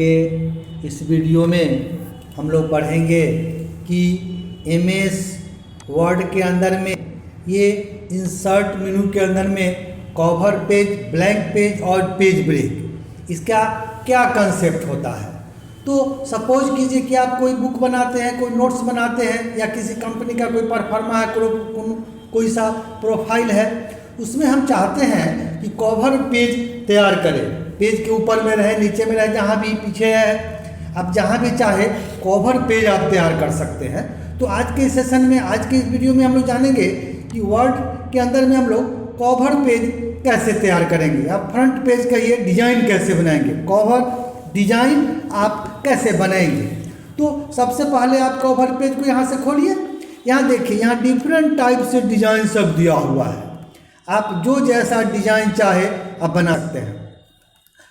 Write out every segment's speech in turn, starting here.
के इस वीडियो में हम लोग पढ़ेंगे कि एमएस वर्ड के अंदर में ये इंसर्ट मेनू के अंदर में कवर पेज, ब्लैंक पेज और पेज ब्रेक, इसका क्या कंसेप्ट होता है। तो सपोज कीजिए कि आप कोई बुक बनाते हैं, कोई नोट्स बनाते हैं, या किसी कंपनी का कोई परफॉर्मा है, कोई सा प्रोफाइल है, उसमें हम चाहते हैं कि कवर पेज तैयार करें, पेज के ऊपर में रहे, नीचे में रहे, जहाँ भी पीछे है, आप जहाँ भी चाहे कवर पेज आप तैयार कर सकते हैं। तो आज के सेशन में, आज के इस वीडियो में हम लोग जानेंगे कि वर्ड के अंदर में हम लोग कवर पेज कैसे तैयार करेंगे। आप फ्रंट पेज का ये डिजाइन कैसे बनाएंगे, कवर डिजाइन आप कैसे बनाएंगे। तो सबसे पहले आप कवर पेज को यहाँ से खोलिए। यहाँ देखिए, यहाँ डिफरेंट टाइप से डिजाइन सब दिया हुआ है, आप जो जैसा डिजाइन चाहे आप बना सकते हैं।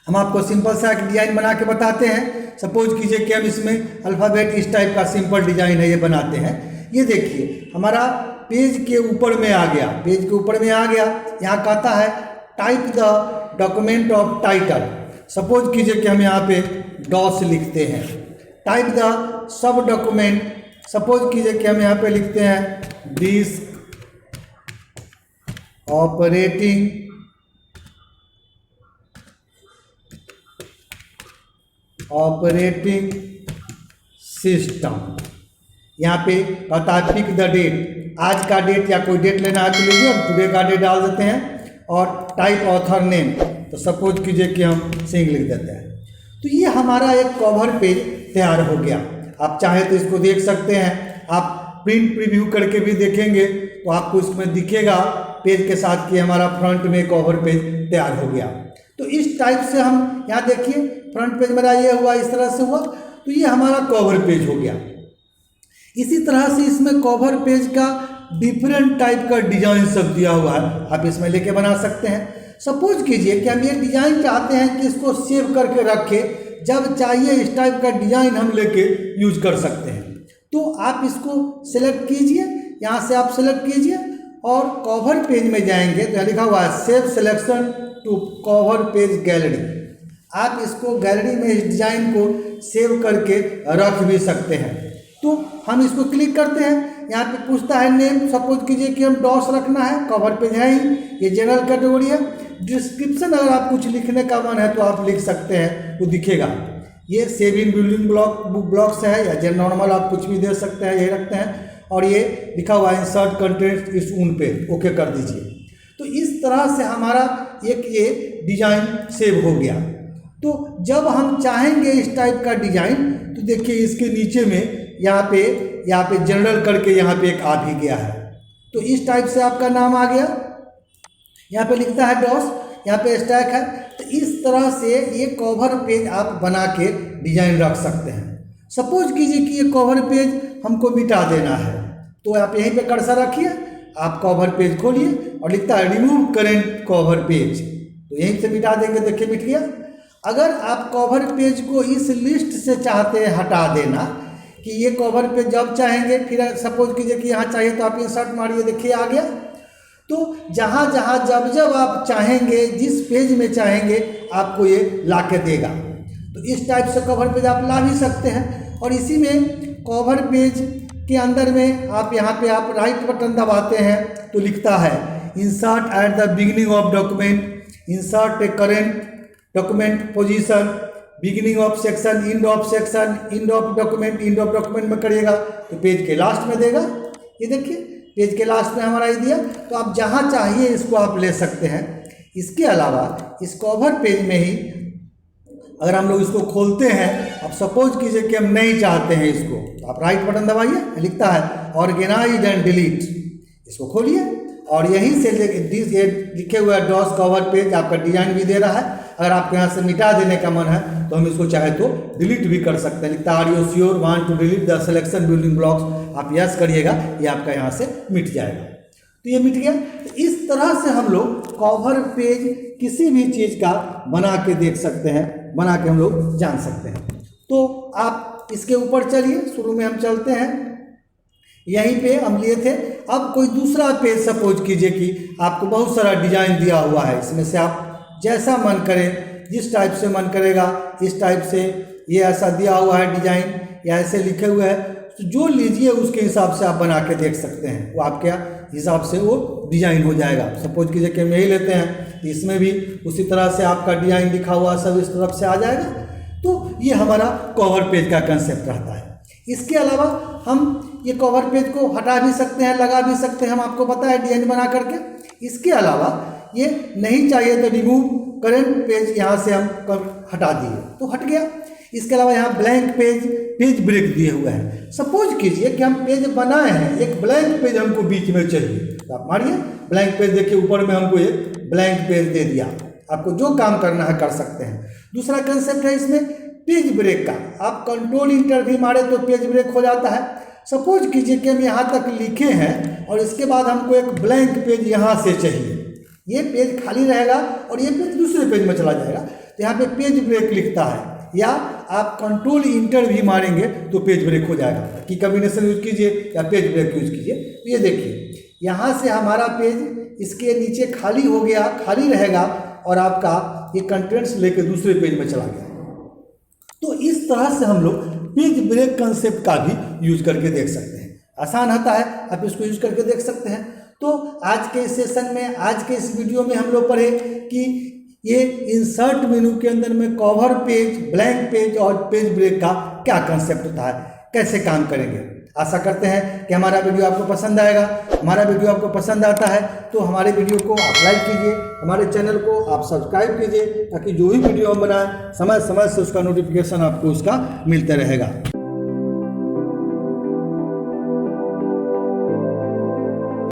हम आपको सिंपल सा एक डिजाइन बना के बताते हैं। सपोज कीजिए कि हम इसमें अल्फ़ाबेट इस टाइप का सिंपल डिजाइन है, ये बनाते हैं। ये देखिए हमारा पेज के ऊपर में आ गया, पेज के ऊपर में आ गया। यहाँ कहता है type the document of title. Suppose कीजिए कि हम यहाँ पे डॉस लिखते हैं, type the sub document. Suppose कीजिए कि हम यहाँ पे लिखते हैं डिस्क ऑपरेटिंग सिस्टम। यहाँ पे कहता है पिक द डेट, आज का डेट या कोई डेट लेना है तो लीजिए, टुडे का डेट डाल देते हैं। और टाइप ऑथर नेम, तो सपोज कीजिए कि हम सिंह लिख देते हैं। तो ये हमारा एक कवर पेज तैयार हो गया। आप चाहे तो इसको देख सकते हैं, आप प्रिंट प्रीव्यू करके भी देखेंगे तो आपको इसमें दिखेगा पेज के साथ कि हमारा फ्रंट में कवर पेज तैयार हो गया। तो इस टाइप से हम यहाँ देखिए फ्रंट पेज मेरा ये हुआ, इस तरह से हुआ, तो ये हमारा कवर पेज हो गया। इसी तरह से इसमें कवर पेज का डिफरेंट टाइप का डिजाइन सब दिया हुआ है, आप इसमें लेके बना सकते हैं। सपोज कीजिए कि हम ये डिजाइन चाहते हैं कि इसको सेव करके रखें, जब चाहिए इस टाइप का डिजाइन हम लेके यूज कर सकते हैं। तो आप इसको सिलेक्ट कीजिए, यहाँ से आप सिलेक्ट कीजिए और कवर पेज में जाएंगे तो लिखा हुआ है save selection to cover page gallery. आप इसको गैलरी में इस डिजाइन को सेव करके रख भी सकते हैं। तो हम इसको क्लिक करते हैं, यहाँ पे पूछता है नेम। सपोज कीजिए कि हम डॉस रखना है, कवर पेज है ही, ये जनरल कैटेगरी है। डिस्क्रिप्शन अगर आप कुछ लिखने का मन है तो आप लिख सकते हैं, वो दिखेगा। ये सेव इन बिल्डिंग ब्लॉक्स है, या नॉर्मल आप कुछ भी दे सकते हैं, ये रखते हैं। और ये लिखा हुआ है इंसर्ट कंटेंट इस उन पे, ओके कर दीजिए। तो इस तरह से हमारा एक ये डिजाइन सेव हो गया। तो जब हम चाहेंगे इस टाइप का डिजाइन, तो देखिए इसके नीचे में यहाँ पे जनरल करके यहाँ पे एक आ भी गया है। तो इस टाइप से आपका नाम आ गया, यहाँ पे लिखता है डॉस, यहाँ पे स्टैक है। तो इस तरह से ये कवर पेज आप बना के डिजाइन रख सकते हैं। सपोज कीजिए कि ये कवर पेज हमको मिटा देना है, तो आप यहीं पे कर्सर रखिए, आप कवर पेज खोलिए और लिखता है रिमूव करेंट कवर पेज, तो यहीं से मिटा देंगे। देखिए मिट गया। अगर आप कवर पेज को इस लिस्ट से चाहते हैं हटा देना, कि ये कवर पेज जब चाहेंगे, फिर सपोज कीजिए कि यहाँ चाहिए तो आप इंसर्ट मारिए, देखिए आ गया। तो जहाँ जहाँ जब आप चाहेंगे, जिस पेज में चाहेंगे आपको ये ला के देगा। तो इस टाइप से कवर पेज आप ला भी सकते हैं। और इसी में कवर पेज के अंदर में आप यहाँ पे आप राइट बटन दबाते हैं तो लिखता है insert at the beginning of document, insert A current document position, beginning of section, end of section, end of document में करिएगा तो पेज के लास्ट में देगा। ये देखिए पेज के लास्ट में हमारा ये दिया। तो आप जहाँ चाहिए इसको आप ले सकते हैं। इसके अलावा इस कवर पेज में ही अगर हम लोग इसको खोलते हैं, अब सपोज कीजिए कि हम नहीं चाहते हैं इसको, तो आप राइट बटन दबाइए, लिखता है ऑर्गेनाइज एंड डिलीट, इसको खोलिए और यहीं से लिखे हुए डॉस कवर पेज आपका डिजाइन भी दे रहा है। अगर आपको यहाँ से मिटा देने का मन है तो हम इसको चाहे तो डिलीट भी कर सकते हैं। लिखता है are you sure want to delete the selection building blocks, आप यस करिएगा, ये आपका यहाँ से मिट जाएगा। तो ये मिट गया। तो इस तरह से हम लोग कवर पेज किसी भी चीज़ का बना के देख सकते हैं, बना के हम लोग जान सकते हैं। तो आप इसके ऊपर चलिए, शुरू में हम चलते हैं, यहीं पे हम लिए थे। अब कोई दूसरा पेज सपोज कीजिए कि आपको बहुत सारा डिजाइन दिया हुआ है, इसमें से आप जैसा मन करे, जिस टाइप से मन करेगा इस टाइप से ये ऐसा दिया हुआ है डिजाइन या ऐसे लिखे हुए हैं, तो जो लीजिए उसके हिसाब से आप बना के देख सकते हैं, वो आपके हिसाब से वो डिजाइन हो जाएगा। सपोज कीजिए कि हम यही लेते हैं, तो इसमें भी उसी तरह से आपका डिजाइन लिखा हुआ सब इस तरफ से आ जाएगा। तो ये हमारा कवर पेज का कंसेप्ट रहता है। इसके अलावा हम ये कवर पेज को हटा भी सकते हैं, लगा भी सकते हैं, हम आपको पता है डिजाइन बना करके। इसके अलावा ये नहीं चाहिए तो रिमूव करंट पेज यहाँ से हम हटा दिए तो हट गया। इसके अलावा यहाँ ब्लैंक पेज ब्रेक दिए हुए हैं। सपोज कीजिए कि हम पेज बनाए हैं, एक ब्लैंक पेज हमको बीच में चाहिए, तो आप मारिए ब्लैंक पेज, देखिए ऊपर में हमको ये ब्लैंक पेज दे दिया। आपको जो काम करना है कर सकते हैं। दूसरा कंसेप्ट है इसमें पेज ब्रेक का, आप कंट्रोल इंटर भी मारे तो पेज ब्रेक हो जाता है। सपोज कीजिए कि हम यहाँ तक लिखे हैं और इसके बाद हमको एक ब्लैंक पेज यहाँ से चाहिए, ये पेज खाली रहेगा और ये पेज दूसरे पेज में चला जाएगा, तो यहाँ पे पेज ब्रेक लिखता है, या आप कंट्रोल इंटर भी मारेंगे तो पेज ब्रेक हो जाएगा। की कम्बिनेशन यूज कीजिए या पेज ब्रेक यूज कीजिए। तो ये देखिए यहाँ से हमारा पेज इसके नीचे खाली हो गया, खाली रहेगा और आपका ये कंटेंट्स लेके दूसरे पेज में चला गया। तो इस तरह से हम लोग पेज ब्रेक कंसेप्ट का भी यूज करके देख सकते हैं। आसान होता है, आप इसको यूज करके देख सकते हैं। तो आज के इस सेशन में, आज के इस वीडियो में हम लोग पढ़े कि ये इंसर्ट मेनू के अंदर में कवर पेज, ब्लैंक पेज और पेज ब्रेक का क्या कंसेप्ट होता है, कैसे काम करेंगे। आशा करते हैं कि हमारा वीडियो आपको पसंद आएगा। हमारा वीडियो आपको पसंद आता है तो हमारे वीडियो को आप लाइक कीजिए, हमारे चैनल को आप सब्सक्राइब कीजिए, ताकि जो भी वीडियो हम बनाएं समय समय से उसका नोटिफिकेशन आपको उसका मिलता रहेगा।